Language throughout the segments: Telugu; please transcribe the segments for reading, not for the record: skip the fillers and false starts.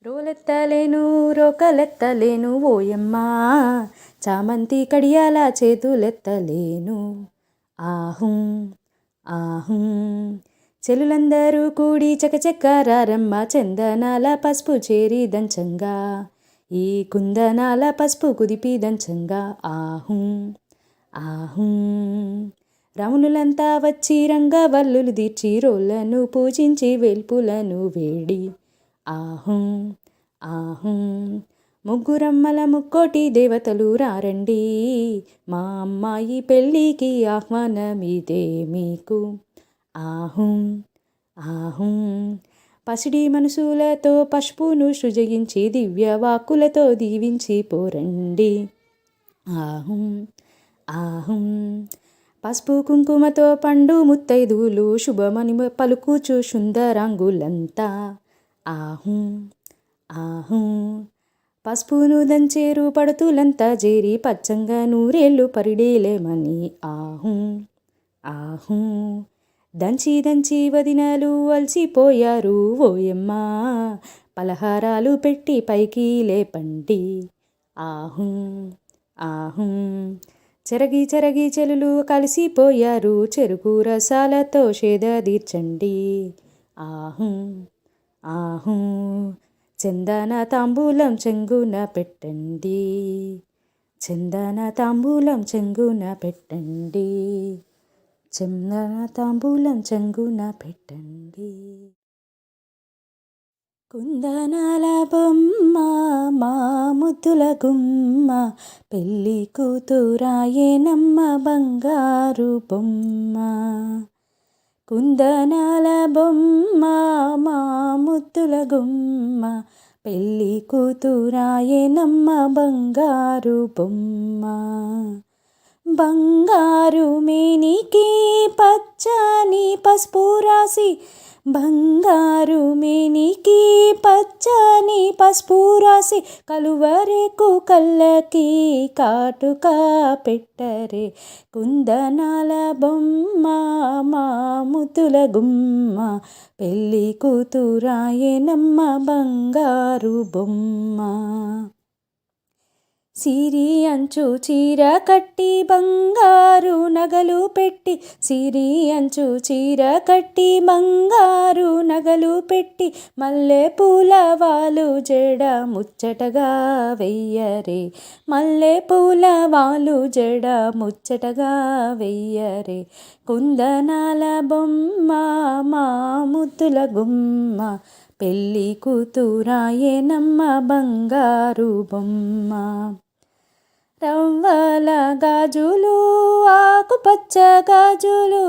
రోలెత్తలేను రోకలెత్తలేను ఓయమ్మా, చామంతి కడియాల చేతులెత్తలేను. ఆహుం ఆహుం చెలులందరూ కూడి చకచక్కరారమ్మ, చందనాల పసుపు చేరి దంచంగా, ఈ కుందనాల పసుపు కుదిపి దంచంగా. ఆహుం ఆహుం రమణులంతా వచ్చి రంగవల్లులు దీర్చి, రోళ్లను పూజించి వేల్పులను వేడి. ఆహుం ఆహుం ముగ్గురమ్మల ముక్కోటి దేవతలు రారండి, మా అమ్మాయి పెళ్ళికి ఆహ్వానమిదే మీకు. ఆహుం ఆహుం పసిడి మనసులతో పసుపును సృజయించి, దివ్య వాక్కులతో దీవించి పోరండి. ఆహుం ఆహుం పసుపు కుంకుమతో పండు ముత్తైదువులు, శుభమని పలుకుచు సుందరాంగులంతా. ఆహుం ఆహుం పసుపును దంచేరు పడుతులంతా చేరి, పచ్చంగా నూరేళ్ళు పరిడేలేమని. ఆహుం ఆహుం దంచి దంచి వదినలు అలసిపోయారు ఓయమ్మా, పలహారాలు పెట్టి పైకి లేపండి. ఆహుం ఆహుం చెరగి చెరగి చెలులు కలిసిపోయారు, చెరుకు రసాలతో సేద తీర్చండి. ఆహుం ఆహుం చందన తాంబూలం చెంగున పెట్టండి, చందన తాంబూలం చెంగున పెట్టండి, చందన తాంబూలం చెంగున పెట్టండి. కుందనాల బొమ్మ మా ముద్దుల గుమ్మ, పెళ్ళి కూతురాయేనమ్మ బంగారు బొమ్మ. కుందనాల బొమ్మ మా ముద్దుల గుమ్మ, పెళ్ళి కూతురాయేనమ్మ బంగారు బొమ్మ. బంగారు మేనికి పచ్చని పసుపు రాసి, బంగారు మేనికి పచ్చని పసుపు రాసి, కలువరేకు కళ్ళకి కాటుక పెట్టరే. కుందనాల బొమ్మ మా ముద్దుల గుమ్మ, పెళ్ళి కూతురాయేనమ్మ బంగారు బొమ్మ. సిరి అంచు చీర కట్టి బంగారు నగలు పెట్టి, సిరి అంచు చీర కట్టి బంగారు నగలు పెట్టి, మల్లె పూల వాలు జడ ముచ్చటగా వెయ్యరే. మల్లె పూల వాలు జడ ముచ్చటగా వెయ్యరే. కుందనాల బొమ్మ మా ముద్దుల గుమ్మ, పెళ్ళి కూతురాయేనమ్మ బంగారు బొమ్మ. రవ్వల గాజులు ఆకుపచ్చ గాజులు,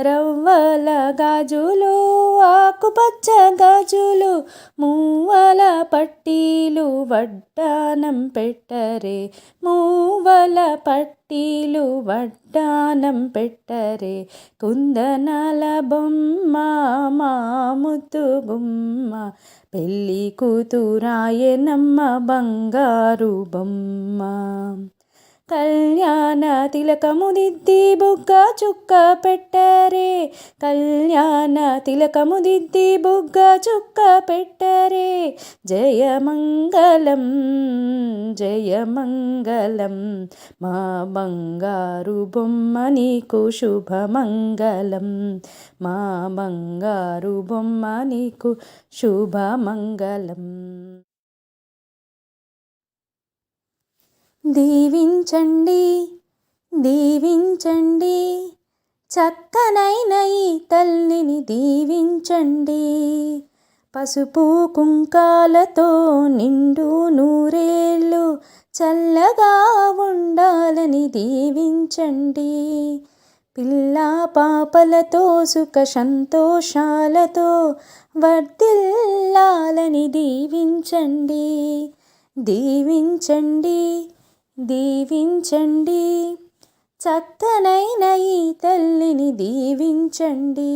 రవ్వల గాజులు ఆకుపచ్చ గాజులు, మూవల పట్టీలు వడ్డానం పెట్టరే. మూవల పట్టీలు వడ్డానం పెట్టరే. కుందనాల బొమ్మ మా ముద్దు గుమ్మ, పెళ్ళి కూతురాయేనమ్మ బంగారు బొమ్మ. కళ్యాణ తిలకము దిద్ది బుగ్గ చుక్క పెట్టరే. కళ్యాణ తిలకము దిద్ది బుగ్గ చుక్క పెట్టరే. జయమంగళం జయమంగళం, మా బంగారు బొమ్మ నీకు శుభమంగళం, మా బంగారు బొమ్మ నీకు శుభమంగళం. దీవించండి దీవించండి, చక్కనైన ఈ తల్లిని దీవించండి. పసుపు కుంకాలతో నిండు నూరేళ్ళు చల్లగా ఉండాలని దీవించండి. పిల్ల పాపలతో సుఖ సంతోషాలతో వర్ధిల్లాలని దీవించండి. దీవించండి దీవించండి, చక్కనైన ఈ తల్లిని దీవించండి.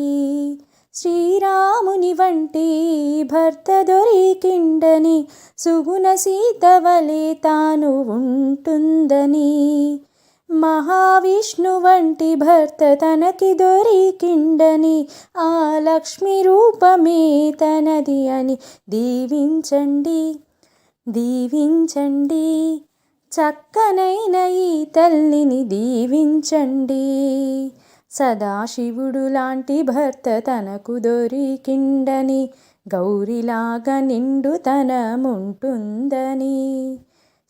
శ్రీరాముని వంటి భర్త దొరికిండని, సుగుణ సీత వలె తాను ఉంటుందని, మహావిష్ణు వంటి భర్త తనకి దొరికిండని, ఆ లక్ష్మి రూపమే తనది అని దీవించండి, దీవించండి. చక్కనైన ఈ తల్లిని దీవించండి. సదాశివుడు లాంటి భర్త తనకు దొరికిండని, గౌరిలాగా నిండుతనముంటుందని,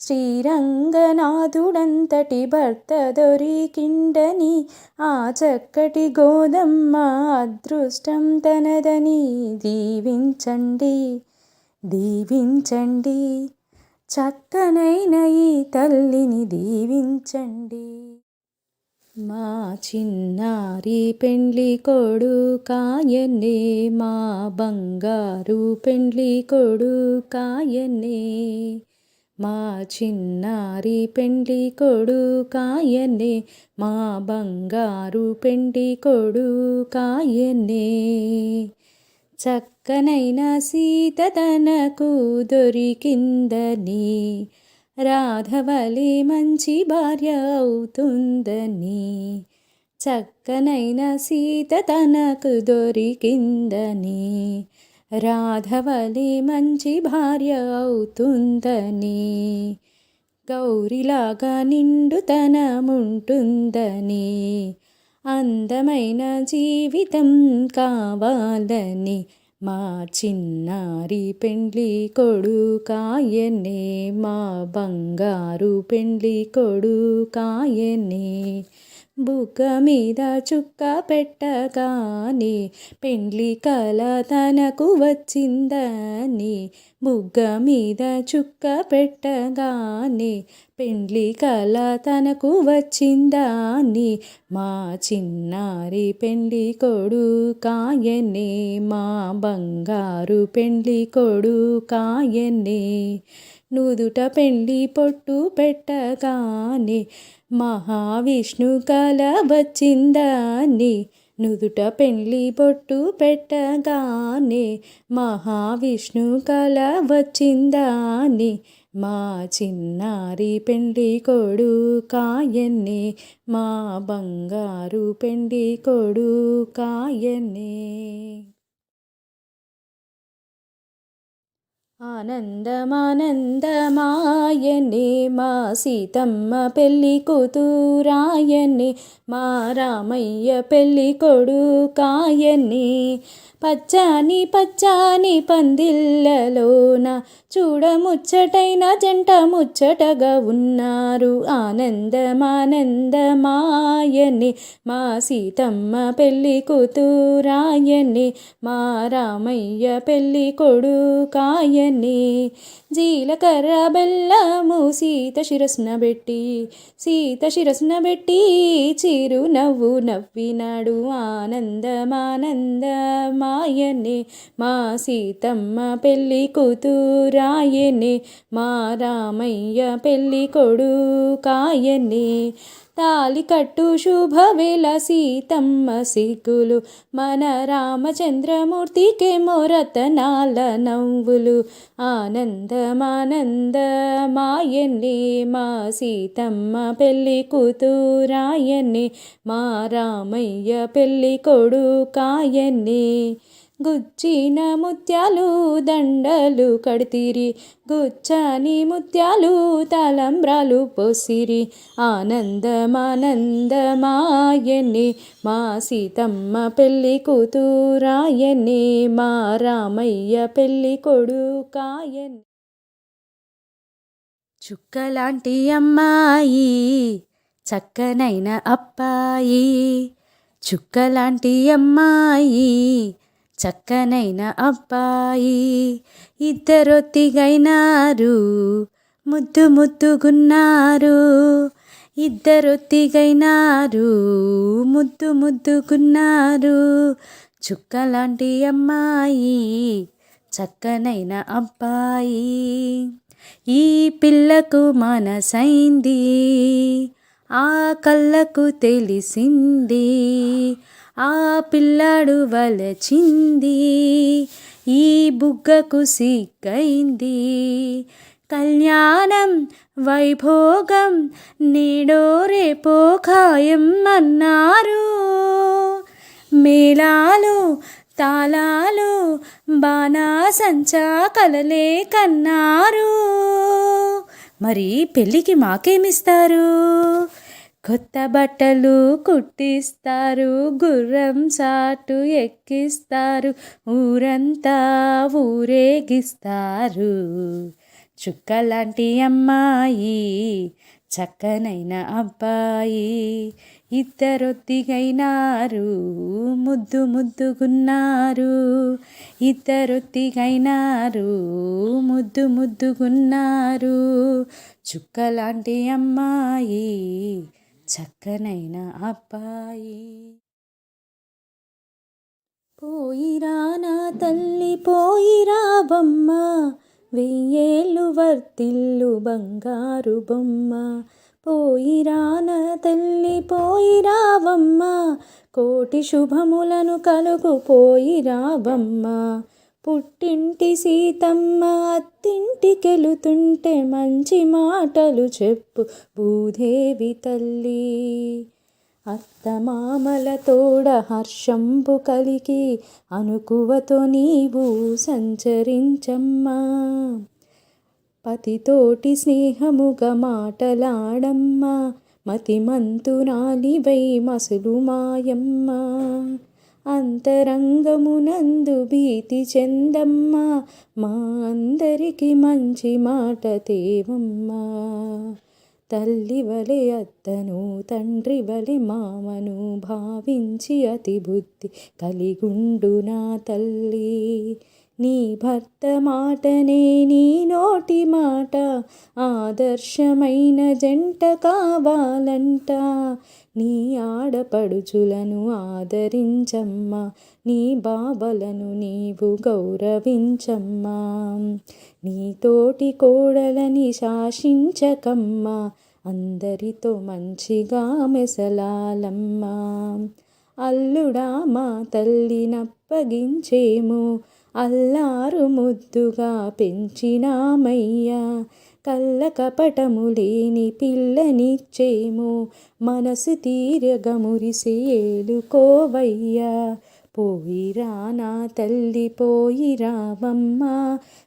శ్రీరంగనాథుడంతటి భర్త దొరికిండని, ఆ చక్కటి గోదమ్మ అదృష్టం తనదని దీవించండి, దీవించండి. చక్కనైన ఈ తల్లిని దీవించండి. మా చిన్నారి పెండ్లి కొడుకాయనే, మా బంగారు పెండ్లి కొడుకాయనే, మా చిన్నారి పెండ్లి కొడుకాయనే, మా బంగారు పెండ్లి కొడుకాయనే. చక్కనైన సీత తనకు దొరికిందని, రాధవలే మంచి భార్య అవుతుందని, చక్కనైన సీత తనకు దొరికిందని, రాధవలే మంచి భార్య అవుతుందని, గౌరిలాగా నిండుతనముంటుందని, అందమైన జీవితం కావాలని, మా చిన్నారి పెండ్లి కొడుకాయనే, మా బంగారు పెండ్లి కొడుకాయనే. బుగ్గ మీద చుక్క పెట్టగానే పెండ్లి కల తనకు వచ్చిందని, బుగ్గ మీద చుక్క పెట్టగానే పెండ్లి కల తనకు వచ్చిందని, మా చిన్నారి పెండ్లి కొడుకాయనే, మా బంగారు పెండ్లి కొడుకాయనే. నుదుట పెండ్లి పొట్టు పెట్టగానే మహావిష్ణు కల వచ్చిందని, నుదుట పెండ్లి పొట్టు పెట్టగానే మహావిష్ణు కల వచ్చిందని, మా చిన్నారి పెండ్లి కొడుకాయనే, మా బంగారు పెండ్లి కొడుకాయనే. ఆనందమానందమాయనే, మా సీతమ్మ పెళ్ళి కూతురాయనే, మా రామయ్య పెళ్ళి కొడుకాయనే. పచ్చాని పచ్చాని పందిళ్ళలోన చూడముచ్చటైన జంట ముచ్చటగా ఉన్నారు. ఆనందమానందమాయనే, మా సీతమ్మ పెళ్ళి కూతురాయనే, మా రామయ్య పెళ్ళి కొడుకాయనే. జీలకర్ర బెల్లము సీత శిరస్న పెట్టి, సీత శిరస్న పెట్టి చిరు నవ్వు నవ్వినాడు. ఆనందమానందమాయనే, మా సీతమ్మ పెళ్ళి కూతురాయనే, మా రామయ్య పెళ్ళి కొడుకాయనే. తాలి కట్టు శుభవేళ సీతమ్మ సిగ్గులు, మన రామచంద్రమూర్తికేమో రతనాల నవ్వులు. ఆనందమానందమాయనే, మా సీతమ్మ పెళ్ళి కూతురాయనే, మా రామయ్య పెళ్ళి కొడుకాయనే. గుచ్చిన ముత్యాలు దండలు కడితిరి, గుచ్చని ముత్యాలు తలంబ్రాలు పోసిరి. ఆనందమానందమాయనే, మా సీతమ్మ పెళ్ళి కూతురాయనే, మా రామయ్య పెళ్ళి కొడుకాయనే. చుక్కలాంటి అమ్మాయి, చక్కనైన అప్పాయి, చుక్కలాంటి అమ్మాయి, చక్కనైన అబ్బాయి. ఇద్దరొత్తిగైనారు, ముద్దు ముద్దుగున్నారు, ఇద్దరొత్తిగైనారు, ముద్దు ముద్దుగున్నారు. చుక్కలాంటి అమ్మాయి, చక్కనైన అబ్బాయి. ఈ పిల్లకు మనసైంది, ఆ కళ్ళకు తెలిసింది, ఆ పిల్లాడు వలచింది, ఈ బుగ్గకు సిగ్గైంది. కళ్యాణం వైభోగం నేడో రేపో ఖాయం అన్నారు. మేళాలు తాళాలు బాణాసంచా కలలే కన్నారు. మరి పెళ్ళికి మాకేమిస్తారు? కొత్త బట్టలు కుట్టిస్తారు, గుర్రం సాటు ఎక్కిస్తారు, ఊరంతా ఊరేగిస్తారు. చుక్కలాంటి అమ్మాయి చక్కనైన అబ్బాయి ఇద్దరొత్తిగైనారు, ముద్దు ముద్దుగున్నారు. ఇద్దరొత్తిగైనారు, ముద్దు ముద్దుగున్నారు. చుక్కలాంటి అమ్మాయి చక్కనైన అబ్బాయి. పోయిరా నా తల్లి పోయిరావమ్మ, వెయ్యేళ్ళు వర్తిల్లు బంగారు బొమ్మ. పోయిరా నా తల్లి పోయిరావమ్మ, కోటి శుభములను కలుగు పోయిరావమ్మ. పుట్టింటి సీతమ్మ అత్తింటికెళుతుంటే మంచి మాటలు చెప్పు భూదేవి తల్లి. అత్తమామల తోడ హర్షంబు కలిగి అనుకువతో నీవు సంచరించమ్మా. పతితోటి స్నేహముగా మాటలాడమ్మా, మతిమంతురాలివై మసులు మాయమ్మ. అంతరంగమునందు భీతి చెందమ్మా, మా అందరికి మంచి మాట తేవమ్మా. తల్లి వలె అత్తను తండ్రి వలె మామను భావించి అతి బుద్ధి కలిగుండు నా తల్లి. నీ భర్త మాటనే నీ నోటి మాట, ఆదర్శమైన జంట కావాలంట. నీ ఆడపడుచులను ఆదరించమ్మా, నీ బావలను నీవు గౌరవించమ్మా. నీ తోటి కోడలని శాసించకమ్మా, అందరితో మంచిగా మెసలాలమ్మా. అల్లుడా మా తల్లినప్పగించేము, అల్లారు ముద్దుగా పెంచినామయ్యా. కళ్ళ కపటము లేని పిల్లనిచ్చేము, మనసు తీరగ మురిసి ఏలుకోవయ్యా. పోయిరా నా తల్లి పోయిరావమ్మ,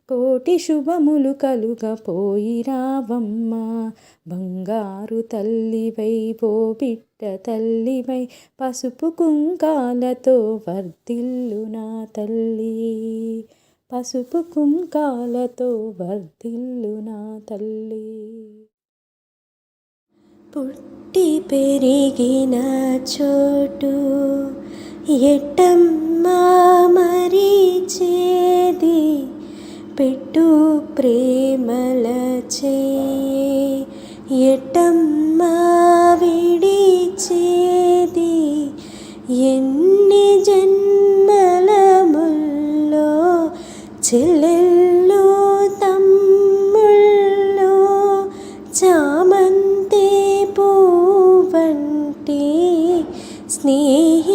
కోటి శుభములు కలుగ పోయిరావమ్మ. బంగారు తల్లివై ఓ బిడ్డ తల్లివై, పసుపు కుంకాలతో వర్ధిల్లు నా తల్లి. పసుపు కుంకాలతో వర్ధిల్లు నా తల్లి. పుట్టి పెరిగిన చోటు ఎట్టమ్మా మరిచేది, పెట్టు ప్రేమల చేయి ఎట్టమ్మా విడిచేది. ఎన్ని జన్మల ముల్లో చెల్లెల్లో తమ్ముళ్ళో, చామంతి పువ్వంటి స్నేహితురాలు,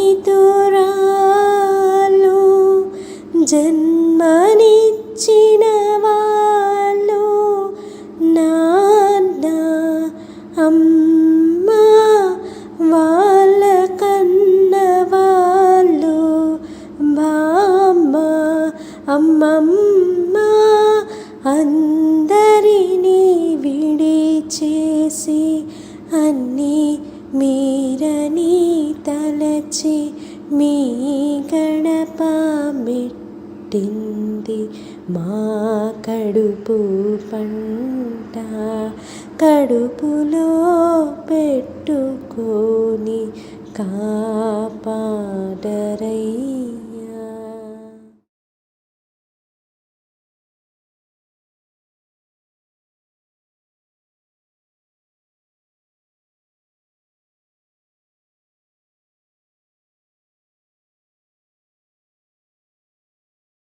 జన్మనిచ్చిన వాళ్ళు నాన్న అమ్మ, వాళ్ళ కన్న వాళ్ళు బామ్మ అమ్మమ్మ. అందరినీ విడిచేసి అన్నీ మీరని తలచి మీ గడప మెట్టింది మా కడుపు పంట. కడుపులో పెట్టుకొని కాపాడరయ్యా.